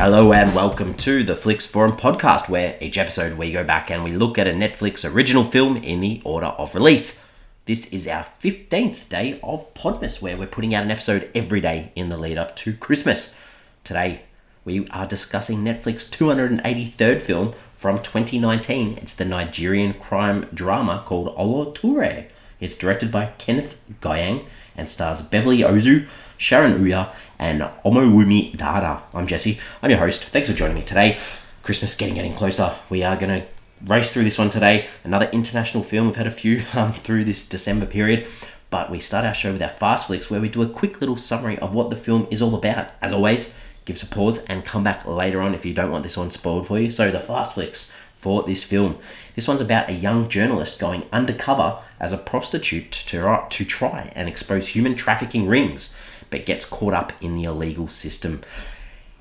Hello and welcome to the Flix Forum podcast, where each episode we go back and we look at a Netflix original film in the order of release. This is our 15th day of Podmas, where we're putting out an episode every day in the lead up to Christmas. Today we are discussing Netflix's 283rd film from 2019. It's the Nigerian crime drama called Òlòtūré. It's directed by Kenneth Gyang and stars Beverly Osu, Sharon, Ooja, and Omowumi, Dada. I'm Jesse. I'm your host. Thanks for joining me today. Christmas getting closer. We are going to race through this one today. Another international film. We've had a few through this December period. But we start our show with our Fast Flicks, where we do a quick little summary of what the film is all about. As always, give us a pause and come back later on if you don't want this one spoiled for you. So the Fast Flicks for this film. This one's about a young journalist going undercover as a prostitute to try and expose human trafficking rings, but gets caught up in the illegal system.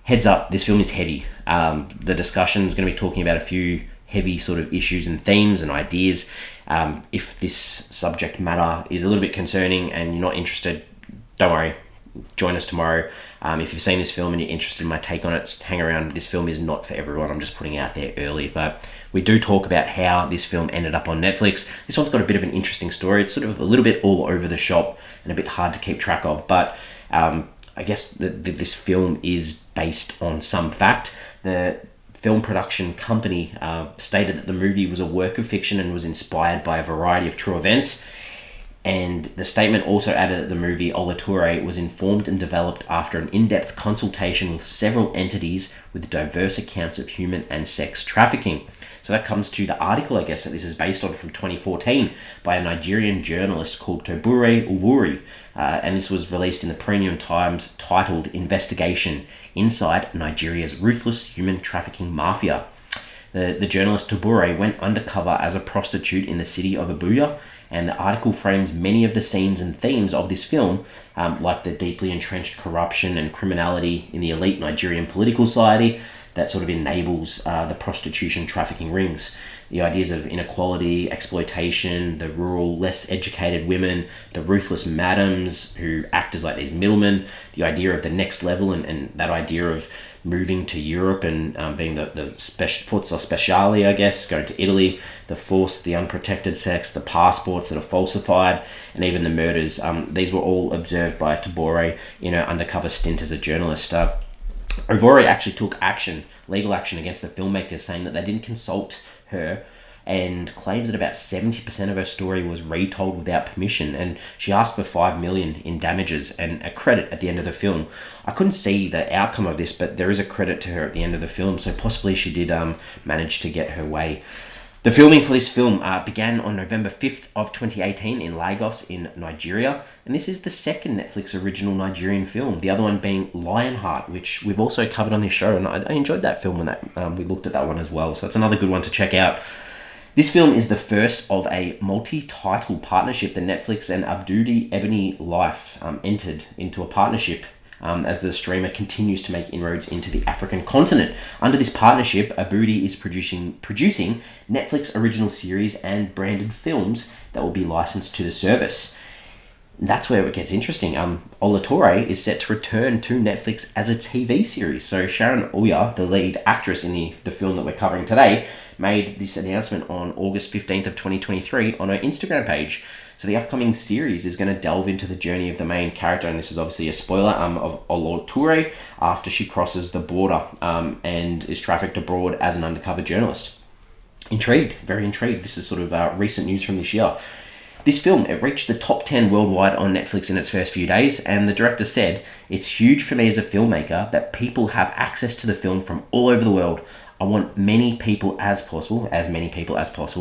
Heads up, this film is heavy. The discussion is going to be talking about a few heavy sort of issues and themes and ideas. If this subject matter is a little bit concerning and you're not interested, don't worry. Join us tomorrow. If you've seen this film and you're interested in my take on it, hang around. This film is not for everyone. I'm just putting it out there early. But we do talk about how this film ended up on Netflix. This one's got a bit of an interesting story. It's sort of a little bit all over the shop and a bit hard to keep track of. But I guess this film is based on some fact. The film production company stated that the movie was a work of fiction and was inspired by a variety of true events. And the statement also added that the movie Òlòtūré was informed and developed after an in-depth consultation with several entities with diverse accounts of human and sex trafficking. So that comes to the article, I guess, that this is based on from 2014 by a Nigerian journalist called Torres. And this was released in the Premium Times, titled Investigation Inside Nigeria's Ruthless Human Trafficking Mafia. The journalist Torres went undercover as a prostitute in the city of Ooja, and the article frames many of the scenes and themes of this film, like the deeply entrenched corruption and criminality in the elite Nigerian political society that sort of enables the prostitution trafficking rings. The ideas of inequality, exploitation, the rural, less educated women, the ruthless madams who act as like these middlemen, the idea of the next level and that idea of moving to Europe and being the forza speciale, I guess, going to Italy, the forced, the unprotected sex, the passports that are falsified, and even the murders. These were all observed by Torres in her undercover stint as a journalist. Òlòtūré actually took legal action against the filmmakers, saying that they didn't consult her, and claims that about 70% of her story was retold without permission, and she asked for $5 million in damages and a credit at the end of the film. I couldn't see the outcome of this, but there is a credit to her at the end of the film, so possibly she did manage to get her way. The filming for this film began on November 5th of 2018 in Lagos in Nigeria, and this is the second Netflix original Nigerian film, the other one being Lionheart, which we've also covered on this show, and I enjoyed that film when we looked at that one as well, so it's another good one to check out. This film is the first of a multi-title partnership that Netflix and Abdudi Ebony Life entered into a partnership as the streamer continues to make inroads into the African continent. Under this partnership, Abdudi is producing Netflix original series and branded films that will be licensed to the service. That's where it gets interesting. Òlòtūré is set to return to Netflix as a TV series. So Sharon, the lead actress in the film that we're covering today, made this announcement on August 15th of 2023 on her Instagram page. So the upcoming series is going to delve into the journey of the main character, and this is obviously a spoiler, of Òlòtūré after she crosses the border and is trafficked abroad as an undercover journalist. Intrigued, very intrigued. This is sort of recent news from this year. This film, it reached the top 10 worldwide on Netflix in its first few days, and the director said, "It's huge for me as a filmmaker that people have access to the film from all over the world. I want as many people as possible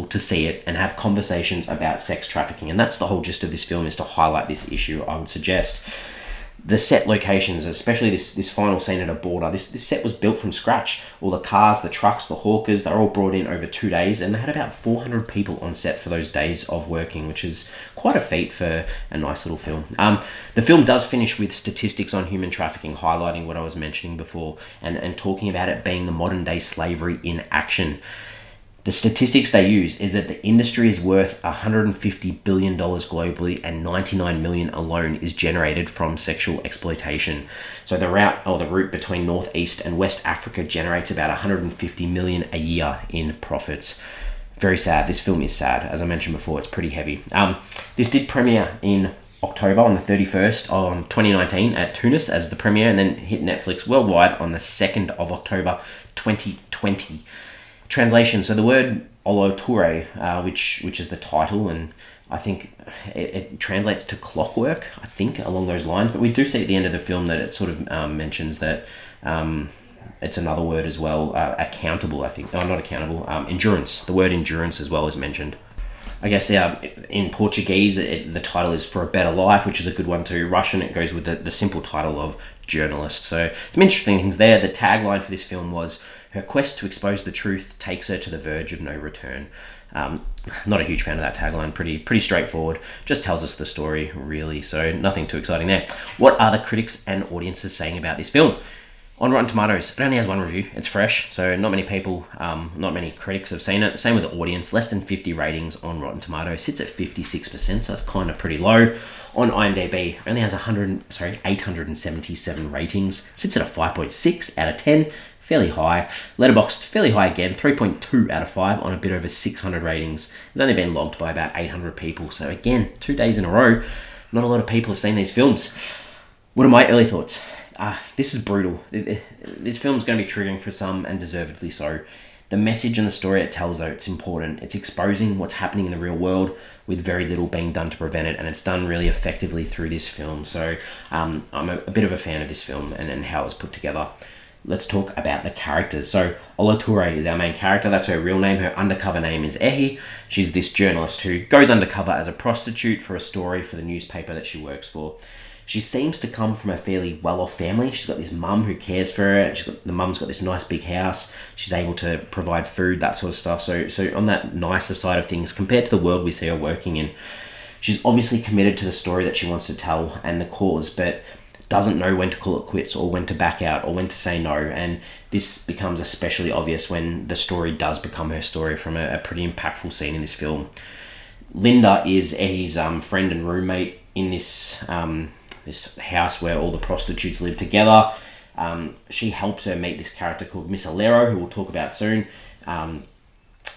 to see it and have conversations about sex trafficking." And that's the whole gist of this film, is to highlight this issue, I would suggest. The set locations, especially this final scene at a border, this set was built from scratch. All the cars, the trucks, the hawkers, they're all brought in over 2 days, and they had about 400 people on set for those days of working, which is quite a feat for a nice little film. The film does finish with statistics on human trafficking, highlighting what I was mentioning before, and talking about it being the modern day slavery in action. The statistics they use is that the industry is worth $150 billion globally, and 99 million alone is generated from sexual exploitation. So the route between Northeast and West Africa generates about 150 million a year in profits. Very sad. This film is sad. As I mentioned before, it's pretty heavy. This did premiere in October on the 31st of 2019 at Tunis as the premiere, and then hit Netflix worldwide on the 2nd of October 2020. Translation, so the word Òlòtūré, which is the title, and I think it translates to clockwork, I think, along those lines. But we do see at the end of the film that it sort of mentions that it's another word as well, accountable, I think. No, not accountable, endurance. The word endurance as well is mentioned. I guess in Portuguese, the title is For a Better Life, which is a good one too. Russian, it goes with the simple title of journalist. So some interesting things there. The tagline for this film was, "Her quest to expose the truth takes her to the verge of no return." Not a huge fan of that tagline. Pretty straightforward. Just tells us the story, really. So nothing too exciting there. What are the critics and audiences saying about this film? On Rotten Tomatoes, it only has one review. It's fresh, so not many people, not many critics have seen it. Same with the audience, less than 50 ratings on Rotten Tomatoes. Sits at 56%, so that's kind of pretty low. On IMDb, it only has 877 ratings. Sits at a 5.6 out of 10, fairly high. Letterboxd, fairly high again, 3.2 out of 5 on a bit over 600 ratings. It's only been logged by about 800 people, so again, 2 days in a row, not a lot of people have seen these films. What are my early thoughts? This is brutal. This film's going to be triggering for some, and deservedly so. The message and the story it tells, though, it's important. It's exposing what's happening in the real world with very little being done to prevent it, and it's done really effectively through this film. So I'm a bit of a fan of this film and how it was put together. Let's talk about the characters. So Òlòtūré is our main character. That's her real name. Her undercover name is Ehi. She's this journalist who goes undercover as a prostitute for a story for the newspaper that she works for. She seems to come from a fairly well-off family. She's got this mum who cares for her. The mum's got this nice big house. She's able to provide food, that sort of stuff. So on that nicer side of things, compared to the world we see her working in, she's obviously committed to the story that she wants to tell and the cause, but doesn't know when to call it quits or when to back out or when to say no. And this becomes especially obvious when the story does become her story from a pretty impactful scene in this film. Linda is Ehi's friend and roommate in this house where all the prostitutes live together. She helps her meet this character called Miss Alero, who we'll talk about soon.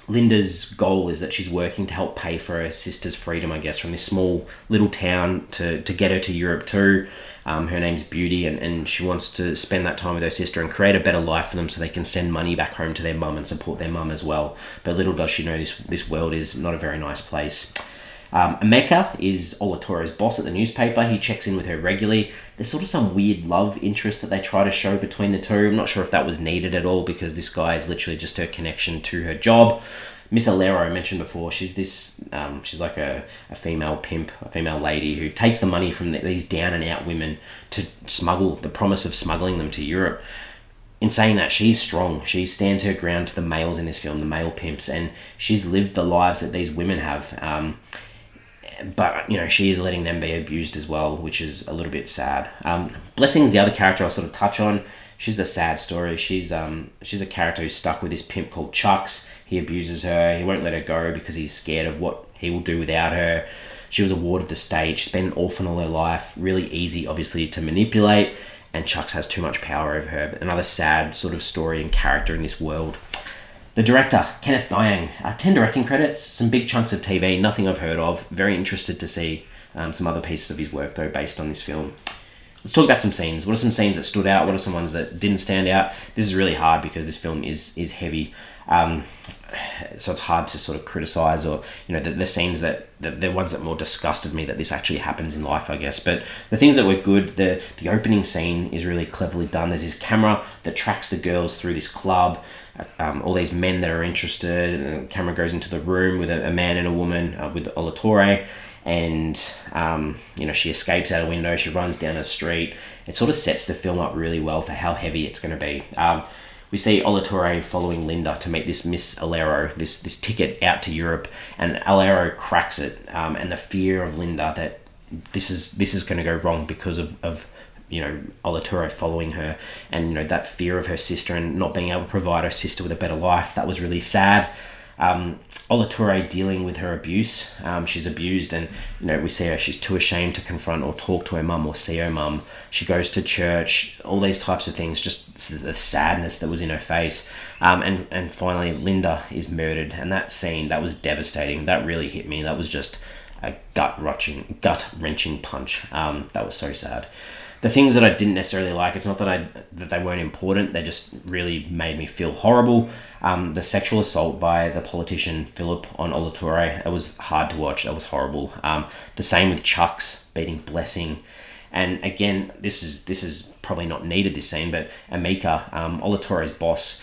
Linda's goal is that she's working to help pay for her sister's freedom, I guess, from this small little town to get her to Europe too. Her name's Beauty, and she wants to spend that time with her sister and create a better life for them so they can send money back home to their mum and support their mum as well. But little does she know this world is not a very nice place. Emeka is Òlòtūré's boss at the newspaper. He checks in with her regularly. There's sort of some weird love interest that they try to show between the two. I'm not sure if that was needed at all, because this guy is literally just her connection to her job. Miss Alero, I mentioned before, she's she's like a female pimp, a female lady who takes the money from these down and out women to smuggle, the promise of smuggling them to Europe. In saying that, she's strong. She stands her ground to the males in this film, the male pimps, and she's lived the lives that these women have. But, she is letting them be abused as well, which is a little bit sad. Blessing's the other character I'll sort of touch on. She's a sad story. She's a character who's stuck with this pimp called Chucks. He abuses her. He won't let her go because he's scared of what he will do without her. She was a ward of the state. She's been an orphan all her life. Really easy, obviously, to manipulate. And Chucks has too much power over her. Another sad sort of story and character in this world. The director, Kenneth Gyang, 10 directing credits, some big chunks of TV, nothing I've heard of. Very interested to see some other pieces of his work, though, based on this film. Let's talk about some scenes. What are some scenes that stood out? What are some ones that didn't stand out? This is really hard because this film is heavy. So it's hard to sort of criticize, or the scenes that the ones that more disgusted me, that this actually happens in life, I guess. But the things that were good, the opening scene is really cleverly done. There's this camera that tracks the girls through this club, all these men that are interested, and the camera goes into the room with a man and a woman with Òlòtūré, and she escapes out a window. She runs down a street. It sort of sets the film up really well for how heavy it's going to be. We see Òlòtūré following Linda to meet this Miss Alero, this ticket out to Europe, and Alero cracks it, and the fear of Linda that this is going to go wrong because of Òlòtūré following her, and that fear of her sister and not being able to provide her sister with a better life. That was really sad. Òlòtūré dealing with her abuse. She's abused, and we see her. She's too ashamed to confront or talk to her mum or see her mum. She goes to church. All these types of things. Just the sadness that was in her face. And finally, Linda is murdered, and that scene, that was devastating. That really hit me. That was just a gut-wrenching punch. That was so sad. The things that I didn't necessarily like, it's not that they weren't important, they just really made me feel horrible. The sexual assault by the politician Philip on Òlòtūré, it was hard to watch. That was horrible. The same with Chuck's beating Blessing. And again, this is probably not needed, this scene, but Amika, Òlòtūré's boss,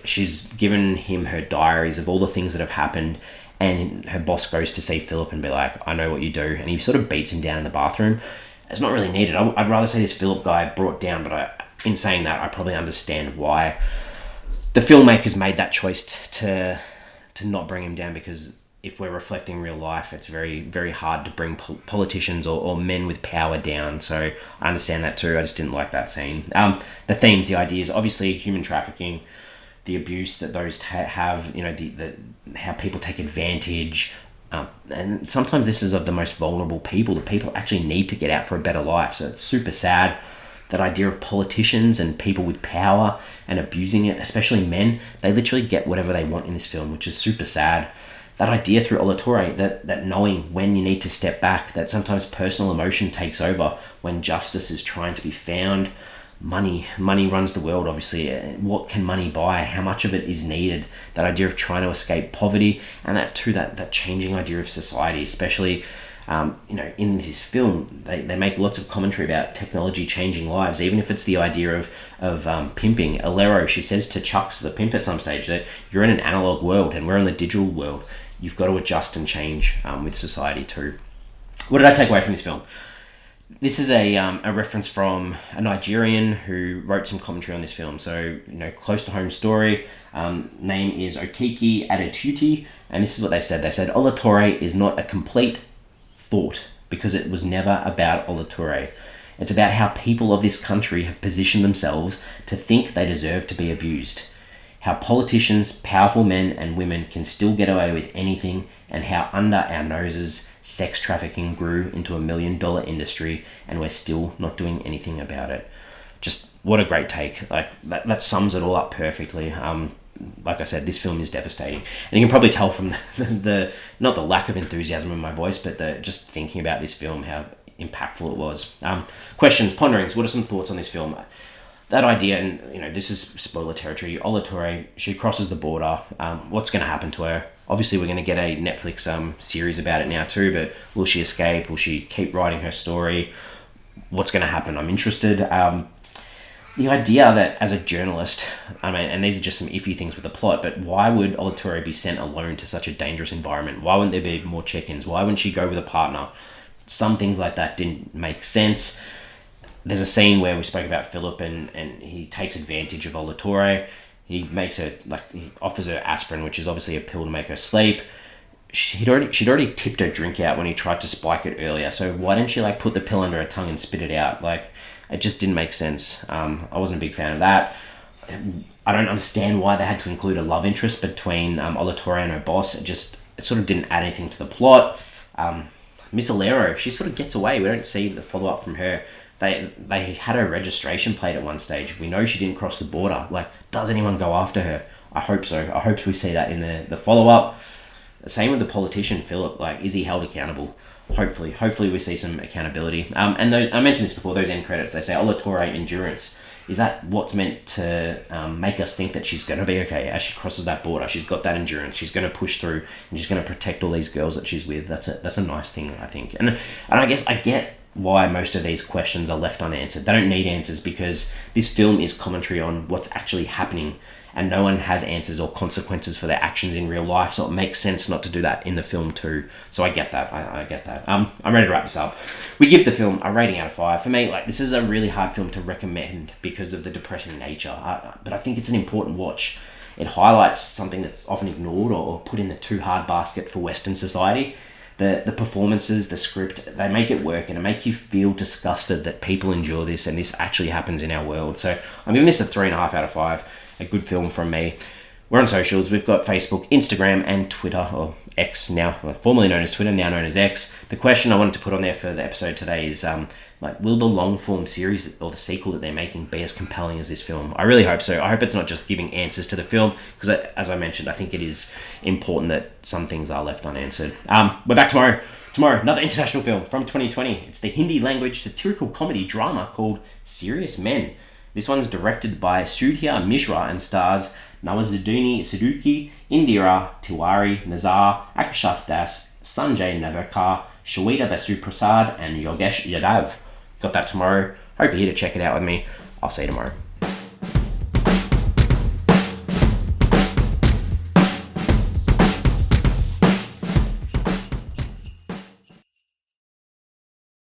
she's given him her diaries of all the things that have happened, and her boss goes to see Philip and be like, I know what you do, and he sort of beats him down in the bathroom. It's not really needed. I'd rather see this Philip guy brought down, but in saying that, I probably understand why the filmmakers made that choice to not bring him down, because if we're reflecting real life, it's very, very hard to bring politicians or men with power down. So I understand that too. I just didn't like that scene. The themes, the ideas, obviously human trafficking, the abuse that those have, the how people take advantage. And sometimes this is of the most vulnerable people. The people actually need to get out for a better life. So it's super sad, that idea of politicians and people with power and abusing it, especially men. They literally get whatever they want in this film, which is super sad. That idea through Òlòtūré, that knowing when you need to step back, that sometimes personal emotion takes over when justice is trying to be found. Money runs the world, obviously. What can money buy? How much of it is needed? That idea of trying to escape poverty, and that changing idea of society, especially in this film, they make lots of commentary about technology changing lives, even if it's the idea of pimping. Alero, she says to Chucks, the pimp, at some stage, that you're in an analog world and we're in the digital world. You've got to adjust and change with society too. What did I take away from this film? This is a reference from a Nigerian who wrote some commentary on this film. So, close to home story. Name is Okiki Adetuti. And this is what they said. They said, Òlòtūré is not a complete thought because it was never about Òlòtūré. It's about how people of this country have positioned themselves to think they deserve to be abused. How politicians, powerful men and women can still get away with anything, and how under our noses sex trafficking grew into $1 million industry and we're still not doing anything about it. Just what a great take. Like that sums it all up perfectly. Like I said, this film is devastating, and you can probably tell from the not the lack of enthusiasm in my voice, but just thinking about this film, how impactful it was. Questions, ponderings. What are some thoughts on this film? That idea, and this is spoiler territory. Òlòtūré, she crosses the border. What's going to happen to her? Obviously, we're going to get a Netflix series about it now too. But will she escape? Will she keep writing her story? What's going to happen? I'm interested. The idea that as a journalist, and these are just some iffy things with the plot, but why would Òlòtūré be sent alone to such a dangerous environment? Why wouldn't there be more check-ins? Why wouldn't she go with a partner? Some things like that didn't make sense. There's a scene where we spoke about Philip and he takes advantage of Òlòtūré. He offers her aspirin, which is obviously a pill to make her sleep. She'd already tipped her drink out when he tried to spike it earlier. So why didn't she put the pill under her tongue and spit it out? It just didn't make sense. I wasn't a big fan of that. I don't understand why they had to include a love interest between Òlòtūré and her boss. It sort of didn't add anything to the plot. Miss Alero, she sort of gets away. We don't see the follow-up from her. They had her registration plate at one stage. We know she didn't cross the border. Does anyone go after her? I hope so. I hope we see that in the follow-up. Same with the politician, Philip. Is he held accountable? Hopefully we see some accountability. And I mentioned this before, those end credits, they say Òlòtūré endurance. Is that what's meant to make us think that she's going to be okay as she crosses that border? She's got that endurance. She's going to push through, and she's going to protect all these girls that she's with. That's a nice thing, I think. And I guess I get why most of these questions are left unanswered. They don't need answers because this film is commentary on what's actually happening, and no one has answers or consequences for their actions in real life, so it makes sense not to do that in the film too. So I get that. I get that. I'm ready to wrap this up. We give the film a rating out of 5. For me, this is a really hard film to recommend because of the depressing nature, but I think it's an important watch. It highlights something that's often ignored or put in the too hard basket for Western society. The performances, the script, they make it work, and it make you feel disgusted that people endure this and this actually happens in our world. So I'm giving this a 3.5 out of 5. A good film from me. We're on socials. We've got Facebook, Instagram, and Twitter, or X now, well, formerly known as Twitter, now known as X. The question I wanted to put on there for the episode today is, will the long-form series or the sequel that they're making be as compelling as this film? I really hope so. I hope it's not just giving answers to the film, because as I mentioned, I think it is important that some things are left unanswered. We're back tomorrow. Tomorrow, another international film from 2020. It's the Hindi language satirical comedy drama called Serious Men. This one's directed by Sudhir Mishra and stars Nawazuddin Siddiqui, Indira Tiwari, Nazar, Akashaf Das, Sanjay Navarkar, Shweta Basu Prasad, and Yogesh Yadav. Got that tomorrow. Hope you're here to check it out with me. I'll see you tomorrow.